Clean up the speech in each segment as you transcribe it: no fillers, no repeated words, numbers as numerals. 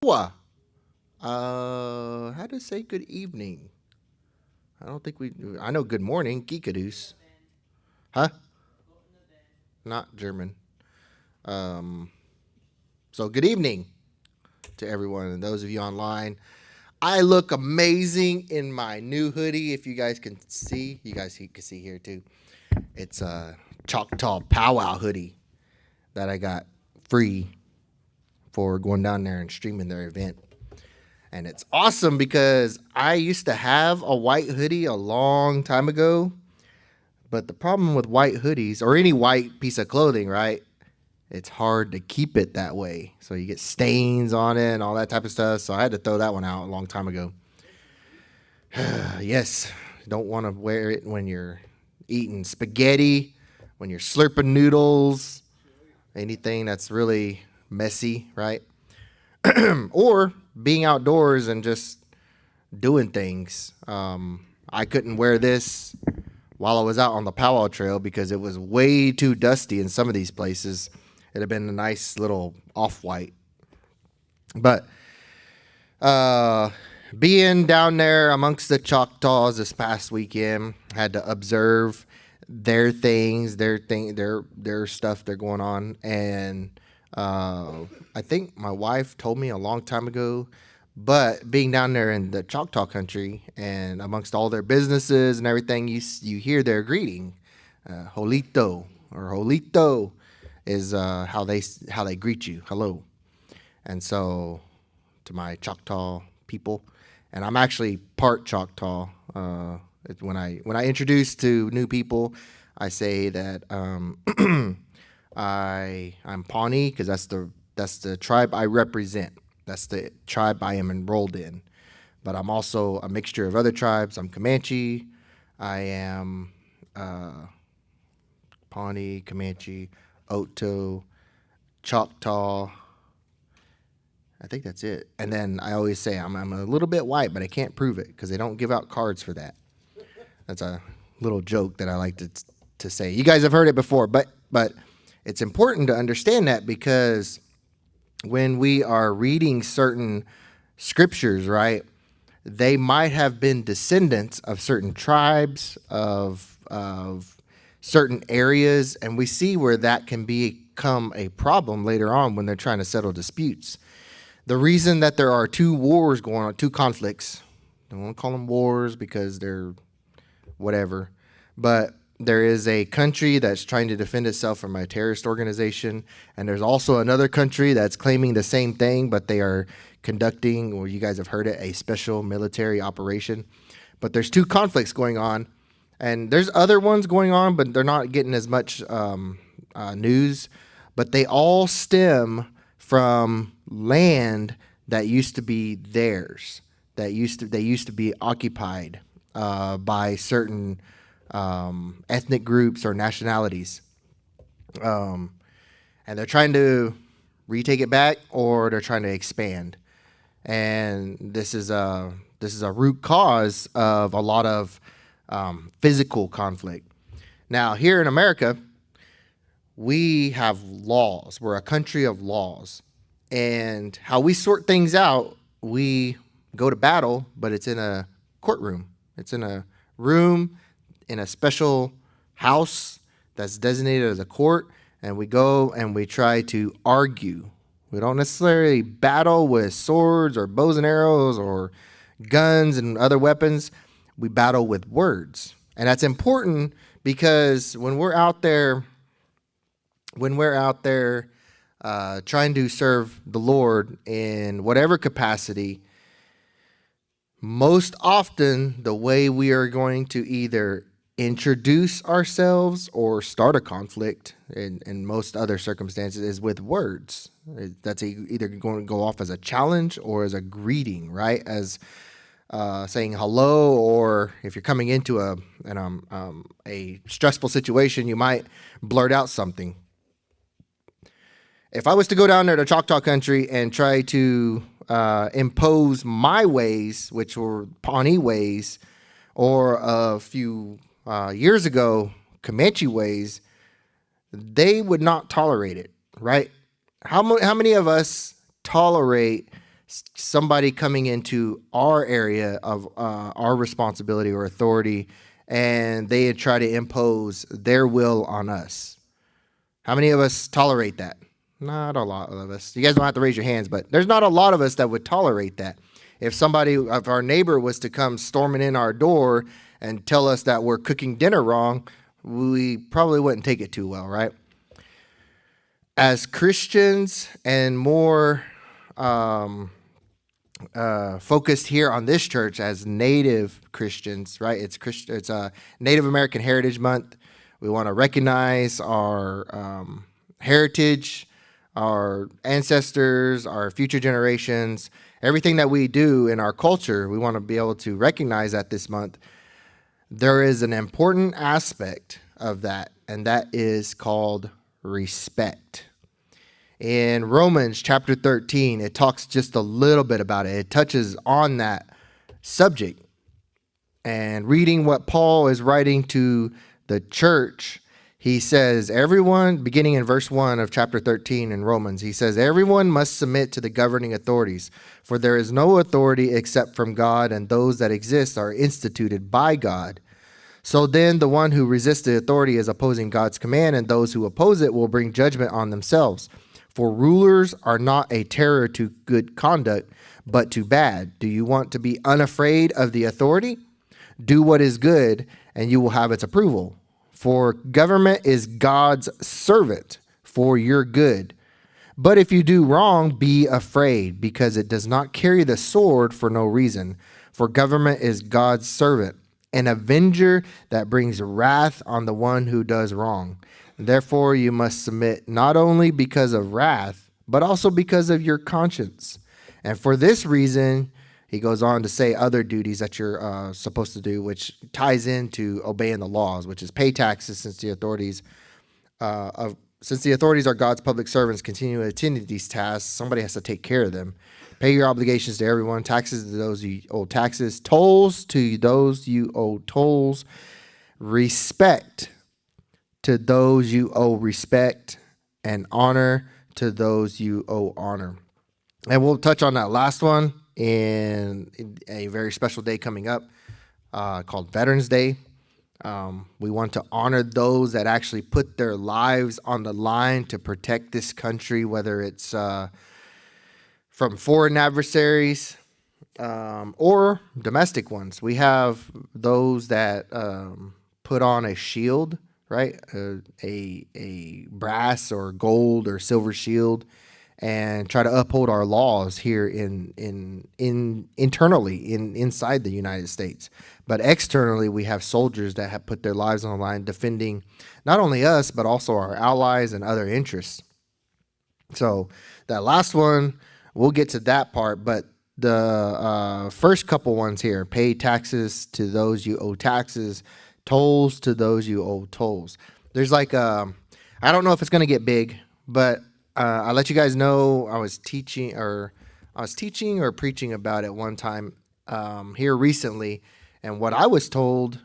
How to say good evening? I don't think we. I know good morning, Geekadoos. Huh? Not German. Um. So good evening to everyone and those of you online. I look amazing in my new hoodie. If you guys can see, can see here too. It's a Choctaw Powwow hoodie that I got free for going down there and streaming their event. And it's awesome because I used to have a white hoodie a long time ago. But the problem with white hoodies or any white piece of clothing, right? It's hard to keep it that way. So you get stains on it and all that type of stuff. So I had to throw that one out a long time ago. Yes, don't want to wear it when you're eating spaghetti, when you're slurping noodles, anything that's really messy, right? Or being outdoors and just doing things. I couldn't wear this while I was out on the powwow trail because it was way too dusty in some of these places. It'd have been a nice little off-white. But being down there amongst the Choctaws this past weekend, had to observe their things, their stuff they're going on, and I think my wife told me a long time ago. But being down there in the Choctaw country and amongst all their businesses and everything, you hear their greeting, "Holito" or "Holito" is how they greet you, hello. And so to my Choctaw people, and I'm actually part Choctaw. When I introduce to new people, I say that I'm Pawnee because that's the tribe I represent. That's the tribe I am enrolled in. But I'm also a mixture of other tribes. I'm Comanche. I am Pawnee, Comanche, Oto, Choctaw. I think that's it. And then I always say I'm a little bit white, but I can't prove it because they don't give out cards for that. That's a little joke that I like to say. You guys have heard it before, but it's important to understand that because when we are reading certain scriptures, right, they might have been descendants of certain tribes, of certain areas, and we see where that can become a problem later on when they're trying to settle disputes. The reason that there are two wars going on, two conflicts, I don't want to call them wars because they're whatever, but there is a country that's trying to defend itself from a terrorist organization, and there's also another country that's claiming the same thing, but they are conducting, or you guys have heard it, a special military operation. But there's two conflicts going on, and there's other ones going on, but they're not getting as much news. But they all stem from land that used to be theirs, they used to be occupied by certain ethnic groups or nationalities, and they're trying to retake it back, or they're trying to expand. And this is a root cause of a lot of physical conflict. Now, here in America, we have laws. We're a country of laws, and how we sort things out, we go to battle, but it's in a courtroom. It's in a room in a special house that's designated as a court, and we go and we try to argue. We don't necessarily battle with swords or bows and arrows or guns and other weapons. We battle with words. And that's important because when we're out there trying to serve the Lord in whatever capacity, most often the way we are going to either introduce ourselves or start a conflict in most other circumstances is with words. That's either going to go off as a challenge or as a greeting, right? As saying hello, or if you're coming into a stressful situation, you might blurt out something. If I was to go down there to Choctaw Country and try to impose my ways, which were Pawnee ways, or a few years ago, Comanche ways, they would not tolerate it, right? How many of us tolerate somebody coming into our area of our responsibility or authority, and they try to impose their will on us. How many of us tolerate that? Not a lot of us. You guys don't have to raise your hands, but there's not a lot of us that would tolerate that. If our neighbor was to come storming in our door and tell us that we're cooking dinner wrong, we probably wouldn't take it too well, right? As Christians and more focused here on this church as Native Christians, right? It's a Native American Heritage Month. We want to recognize our heritage, our ancestors, our future generations, everything that we do in our culture. We want to be able to recognize that this month. There is an important aspect of that, and that is called respect. In Romans chapter 13, it talks just a little bit about it. It touches on that subject. And reading what Paul is writing to the church, he says, everyone, beginning in verse 1 of chapter 13 in Romans, he says, everyone must submit to the governing authorities, for there is no authority except from God, and those that exist are instituted by God. So then the one who resists the authority is opposing God's command, and those who oppose it will bring judgment on themselves. For rulers are not a terror to good conduct, but to bad. Do you want to be unafraid of the authority? Do what is good, and you will have its approval. For government is God's servant for your good. But if you do wrong, be afraid, because it does not carry the sword for no reason. For government is God's servant, an avenger that brings wrath on the one who does wrong. Therefore, you must submit not only because of wrath, but also because of your conscience. And for this reason, he goes on to say other duties that you're supposed to do, which ties into obeying the laws, which is pay taxes, since the authorities are God's public servants. Continue to attend to these tasks. Somebody has to take care of them. Pay your obligations to everyone. Taxes to those you owe taxes. Tolls to those you owe tolls. Respect to those you owe respect, and honor to those you owe honor. And we'll touch on that last one in a very special day coming up called Veterans Day. We want to honor those that actually put their lives on the line to protect this country, whether it's from foreign adversaries or domestic ones. We have those that put on a shield, right? A brass or gold or silver shield, and try to uphold our laws here internally inside the United States. But externally, we have soldiers that have put their lives on the line defending not only us, but also our allies and other interests. So that last one, we'll get to that part, but the first couple ones here: pay taxes to those you owe taxes, tolls to those you owe tolls. There's like I don't know if it's going to get big, but I'll let you guys know I was teaching or preaching about it one time here recently, and what I was told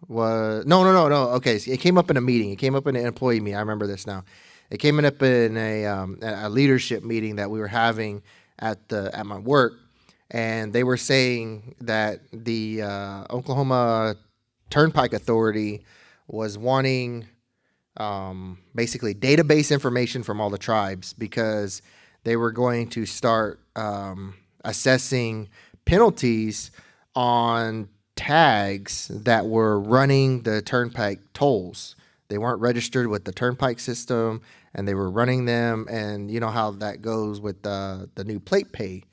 was no. Okay, so it came up in a meeting. It came up in an employee meeting. I remember this now. It came up in a leadership meeting that we were having at my work, and they were saying that the Oklahoma Turnpike Authority was wanting basically database information from all the tribes, because they were going to start assessing penalties on tags that were running the turnpike tolls. They weren't registered with the turnpike system, and they were running them. And you know how that goes with the new plate pay.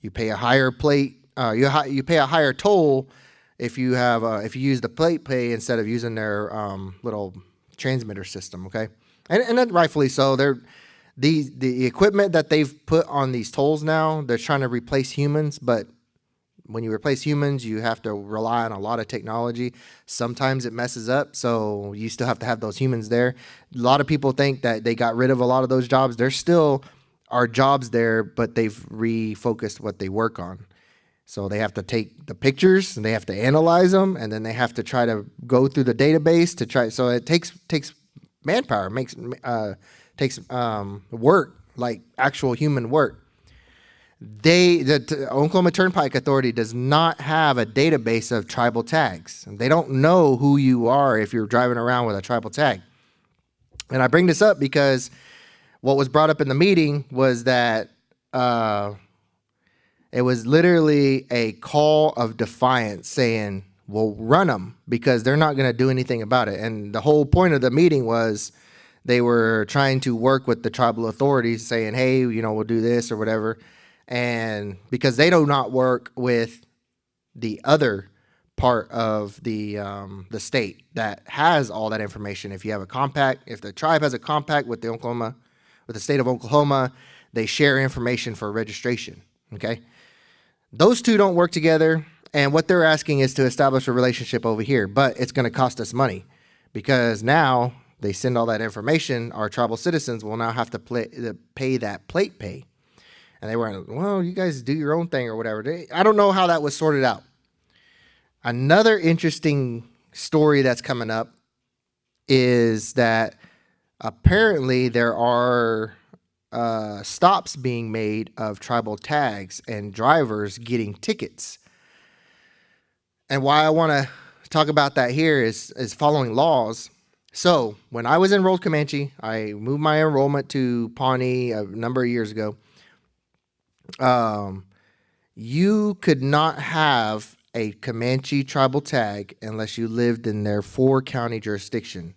You pay a higher plate. You pay a higher toll if you use the plate pay instead of using their little transmitter system. Okay, and then rightfully so. The equipment that they've put on these tolls now, they're trying to replace humans, but when you replace humans, you have to rely on a lot of technology. Sometimes it messes up, so you still have to have those humans there. A lot of people think that they got rid of a lot of those jobs. There still are jobs there, but they've refocused what they work on. So they have to take the pictures and they have to analyze them, and then they have to try to go through the database to try. So it takes manpower, takes work, like actual human work. The Oklahoma Turnpike Authority does not have a database of tribal tags. They don't know who you are if you're driving around with a tribal tag. And I bring this up because what was brought up in the meeting was that it was literally a call of defiance saying, well, run them because they're not going to do anything about it. And the whole point of the meeting was they were trying to work with the tribal authorities saying, hey, we'll do this or whatever. And because they do not work with the other part of the state that has all that information. If you have a compact, if the tribe has a compact with the state of Oklahoma, they share information for registration. Okay. Those two don't work together. And what they're asking is to establish a relationship over here, but it's going to cost us money because now they send all that information. Our tribal citizens will now have to pay that plate pay. And they were, well, you guys do your own thing or whatever. I don't know how that was sorted out. Another interesting story that's coming up is that apparently there are stops being made of tribal tags and drivers getting tickets. And why I want to talk about that here is following laws. So when I was enrolled Comanche, I moved my enrollment to Pawnee a number of years ago. You could not have a Comanche tribal tag unless you lived in their 4-county jurisdiction.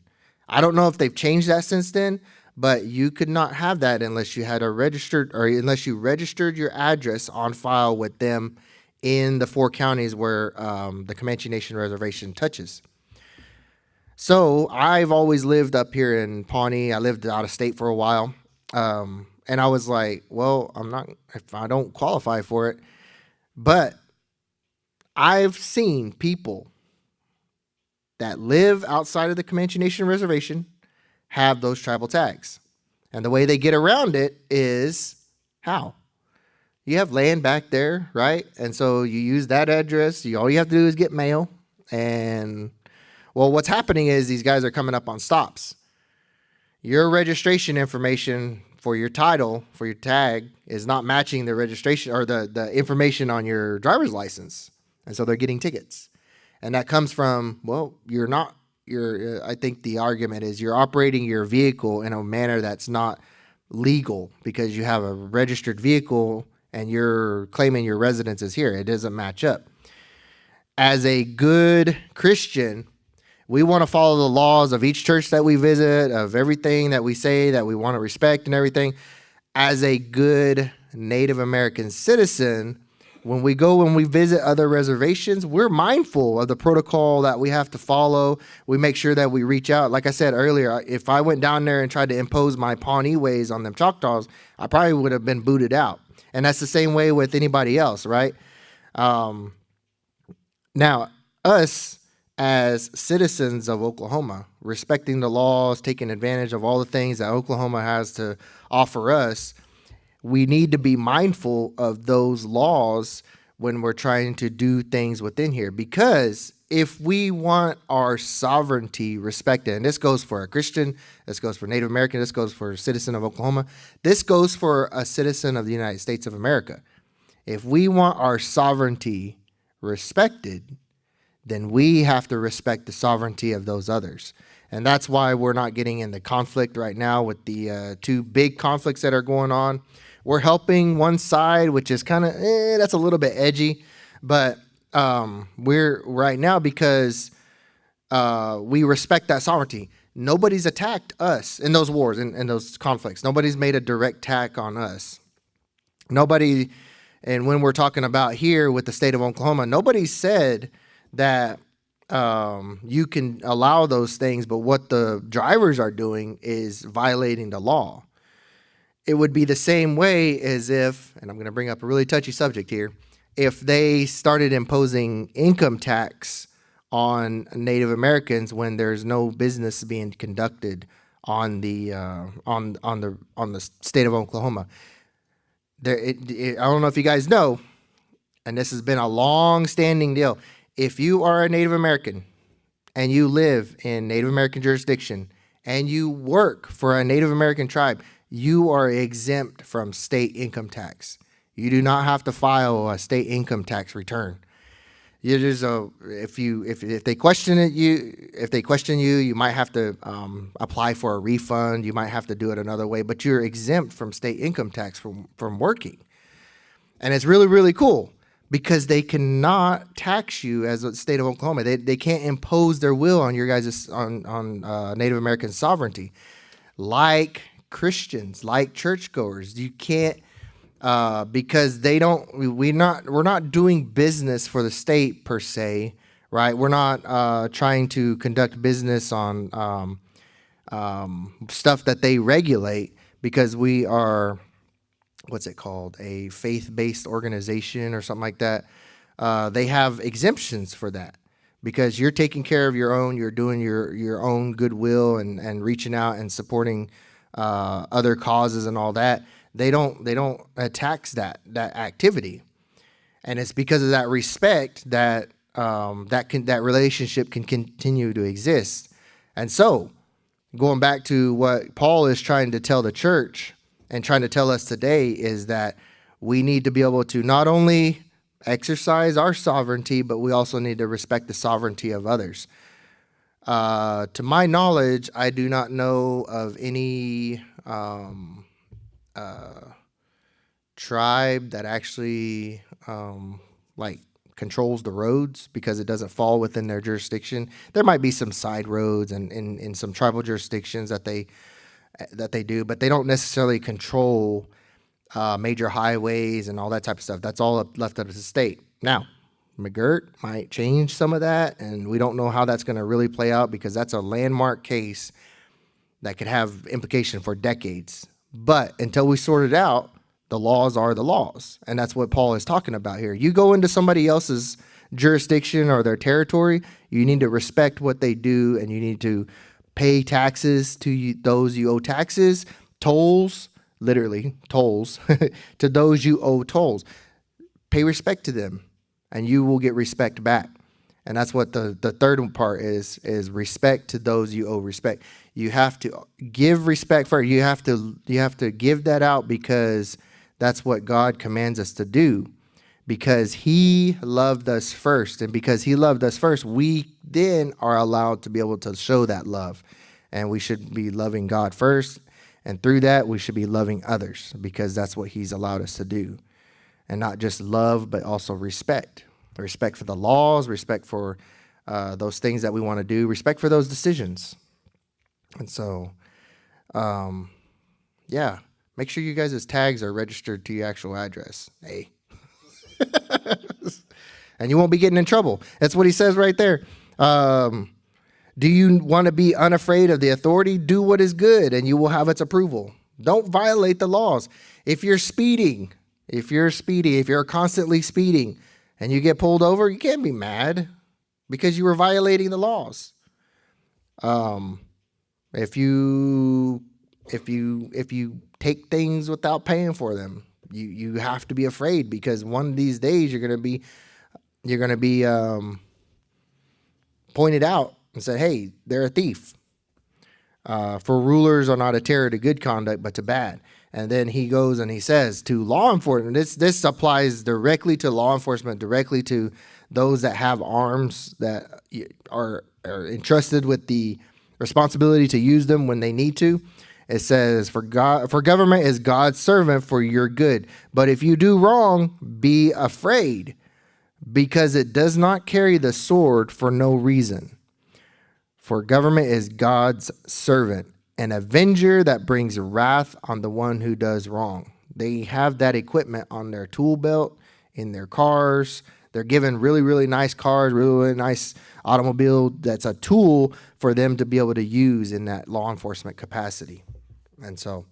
I don't know if they've changed that since then, but you could not have that unless you had unless you registered your address on file with them in the 4 counties where the Comanche Nation Reservation touches. So I've always lived up here in Pawnee. I lived out of state for a while. And I was like, well, if I don't qualify for it. But I've seen people that live outside of the Comanche Nation Reservation have those tribal tags. And the way they get around it is how? You have land back there, right? And so you use that address. All you have to do is get mail. And, well, what's happening is these guys are coming up on stops. Your registration information for your title, for your tag, is not matching the registration or the information on your driver's license. And so they're getting tickets. And that comes from, well, I think the argument is you're operating your vehicle in a manner that's not legal because you have a registered vehicle and you're claiming your residence is here. It doesn't match up. As a good Christian, we want to follow the laws of each church that we visit, of everything that we say that we want to respect and everything. As a good Native American citizen, when we visit other reservations, we're mindful of the protocol that we have to follow. We make sure that we reach out. Like I said earlier, if I went down there and tried to impose my Pawnee ways on them Choctaws, I probably would have been booted out. And that's the same way with anybody else, right? Now, us as citizens of Oklahoma, respecting the laws, taking advantage of all the things that Oklahoma has to offer us, we need to be mindful of those laws when we're trying to do things within here. Because if we want our sovereignty respected, and this goes for a Christian, this goes for Native American, this goes for a citizen of Oklahoma, this goes for a citizen of the United States of America. If we want our sovereignty respected, then we have to respect the sovereignty of those others. And that's why we're not getting in the conflict right now with the 2 big conflicts that are going on. We're helping one side, which is kind of, that's a little bit edgy. But we're right now because we respect that sovereignty. Nobody's attacked us in those wars, in those conflicts. Nobody's made a direct attack on us. Nobody, and when we're talking about here with the state of Oklahoma, nobody said that you can allow those things, but what the drivers are doing is violating the law. It would be the same way as if, and I'm going to bring up a really touchy subject here, if they started imposing income tax on Native Americans when there's no business being conducted on the state of Oklahoma. I don't know if you guys know, and this has been a long-standing deal. If you are a Native American and you live in Native American jurisdiction and you work for a Native American tribe, you are exempt from state income tax. You do not have to file a state income tax return. If they question you, you might have to apply for a refund. You might have to do it another way, but you're exempt from state income tax from working. And it's really, really cool because they cannot tax you as a state of Oklahoma. They can't impose their will on your guys' on Native American sovereignty, like Christians, like churchgoers. You can't. Because we're not doing business for the state per se, right? We're not trying to conduct business on stuff that they regulate, because we are, what's it called, a faith-based organization or something like that. They have exemptions for that because you're taking care of your own, you're doing your own goodwill and reaching out and supporting other causes and all that. They don't tax that activity, and it's because of that respect that that relationship can continue to exist. And so, going back to what Paul is trying to tell the church and trying to tell us today is that we need to be able to not only exercise our sovereignty, but we also need to respect the sovereignty of others. To my knowledge, I do not know of any tribe that actually controls the roads because it doesn't fall within their jurisdiction. There might be some side roads and in some tribal jurisdictions that they do, but they don't necessarily control major highways and all that type of stuff. That's all left up to the state. Now, McGirt might change some of that, and we don't know how that's going to really play out because that's a landmark case that could have implication for decades. But until we sort it out, the laws are the laws. And that's what Paul is talking about here. You go into somebody else's jurisdiction or their territory, you need to respect what they do, and you need to pay taxes to those you owe taxes, tolls, literally tolls, to those you owe tolls. Pay respect to them, and you will get respect back. And that's what the third part is respect to those you owe respect. You have to give respect first. You have to give that out because that's what God commands us to do. Because he loved us first. And because he loved us first, we then are allowed to be able to show that love. And we should be loving God first. And through that, we should be loving others because that's what he's allowed us to do. And not just love, but also respect. Respect for the laws, respect for those things that we want to do, respect for those decisions. And so, yeah, make sure you guys' tags are registered to your actual address. Hey. And you won't be getting in trouble. That's what he says right there. Do you want to be unafraid of the authority? Do what is good, and you will have its approval. Don't violate the laws. If you're constantly speeding, and you get pulled over, you can't be mad because you were violating the laws. If you take things without paying for them, you have to be afraid because one of these days you're gonna be pointed out and said, "Hey, they're a thief." For rulers are not a terror to good conduct, but to bad. And then he goes and he says to law enforcement, this applies directly to law enforcement, directly to those that have arms that are entrusted with the responsibility to use them when they need to. It says, for government is God's servant for your good. But if you do wrong, be afraid, because it does not carry the sword for no reason. For government is God's servant, an avenger that brings wrath on the one who does wrong. They have that equipment on their tool belt, in their cars. They're given really, really nice cars, really, really nice automobile. That's a tool for them to be able to use in that law enforcement capacity. And so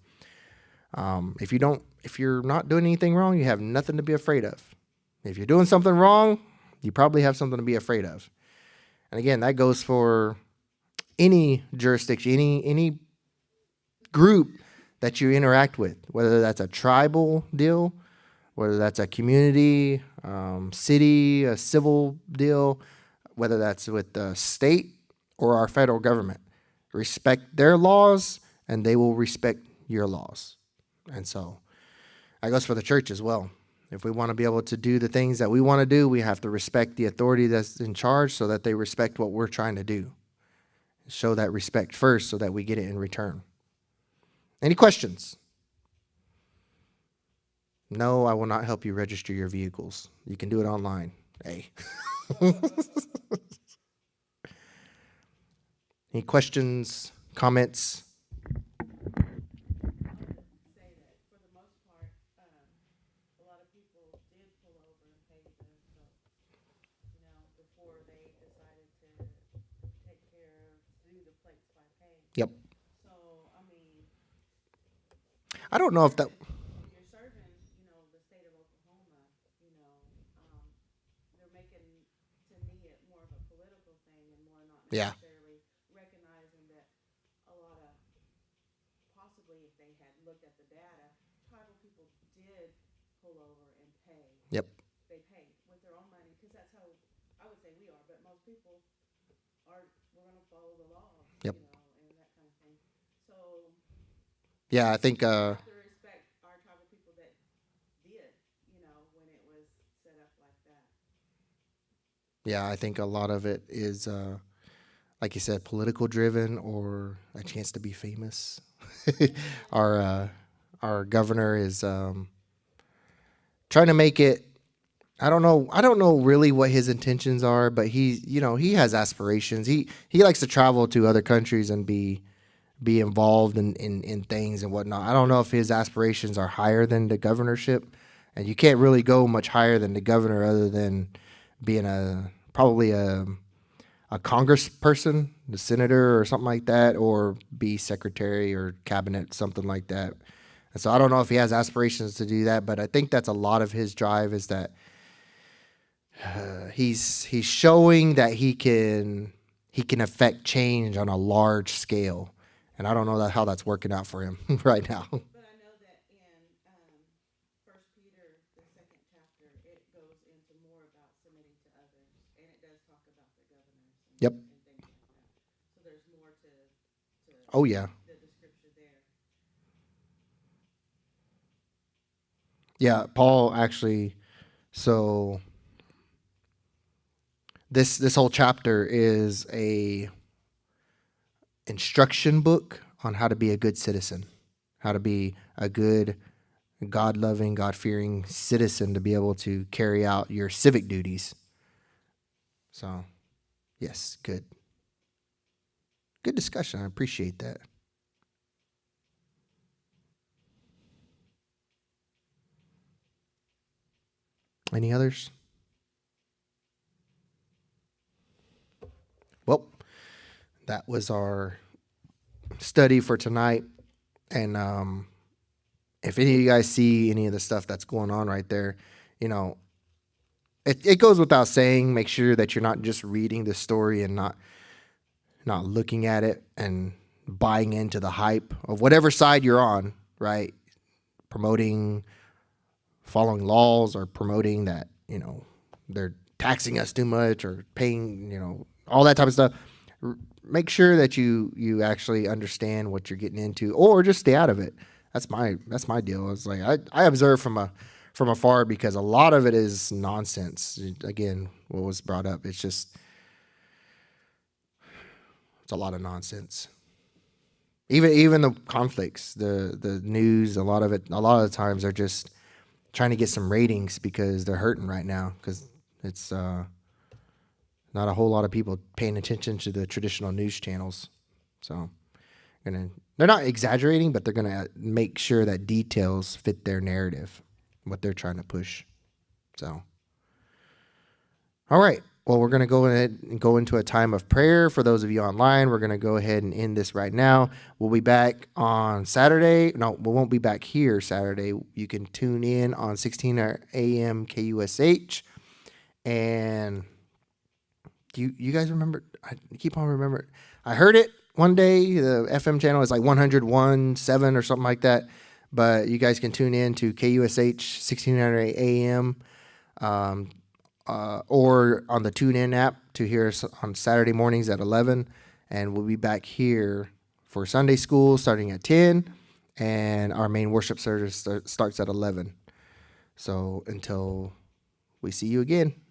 if you're not doing anything wrong, you have nothing to be afraid of. If you're doing something wrong, you probably have something to be afraid of. And again, that goes for any jurisdiction, any group that you interact with, whether that's a tribal deal, whether that's a community, city, a civil deal, whether that's with the state or our federal government. Respect their laws, and they will respect your laws. And so that goes for the church as well. If we want to be able to do the things that we want to do, we have to respect the authority that's in charge so that they respect what we're trying to do. Show that respect first so that we get it in return. Any questions? No, I will not help you register your vehicles. You can do it online. Hey. Any questions, comments? Yep. I don't know if that. Yeah. Yep. Yep. Yeah, I think yeah, I think a lot of it is like you said, political driven or a chance to be famous. our our governor is trying to make it. I don't know. I don't know really what his intentions are, but he has aspirations. He likes to travel to other countries and be involved in things and whatnot. I don't know if his aspirations are higher than the governorship, and you can't really go much higher than the governor other than being probably a congressperson, the senator or something like that, or be secretary or cabinet, something like that. And so I don't know if he has aspirations to do that, but I think that's a lot of his drive is that he's showing that he can affect change on a large scale, and I don't know how that's working out for him right now. Yep. Oh yeah. Yeah. Paul actually. So this whole chapter is a instruction book on how to be a good citizen, how to be a good God loving, God fearing citizen to be able to carry out your civic duties. So, yes, good. Good discussion. I appreciate that. Any others? Well, that was our study for tonight. And if any of you guys see any of the stuff that's going on right there, you know, it goes without saying, make sure that you're not just reading the story and not looking at it and buying into the hype of whatever side you're on, right? Promoting following laws or promoting that, they're taxing us too much or paying, all that type of stuff. Make sure that you actually understand what you're getting into, or just stay out of it. That's my deal. It's like I observe from afar because a lot of it is nonsense. Again, what was brought up, it's a lot of nonsense. Even the conflicts, the news, a lot of the times they're just trying to get some ratings because they're hurting right now because it's not a whole lot of people paying attention to the traditional news channels. So they're not exaggerating, but they're gonna make sure that details fit their narrative, what they're trying to push. So, all right. Well, we're going to go ahead and go into a time of prayer. For those of you online, we're going to go ahead and end this right now. We'll be back on Saturday. No, we won't be back here Saturday. You can tune in on 16 a.m. KUSH. And do you guys remember? I keep on remembering. I heard it one day. The FM channel is like 101.7 or something like that. But you guys can tune in to KUSH 1600 a.m. Or on the TuneIn app to hear us on Saturday mornings at 11. And we'll be back here for Sunday school starting at 10. And our main worship service starts at 11. So until we see you again.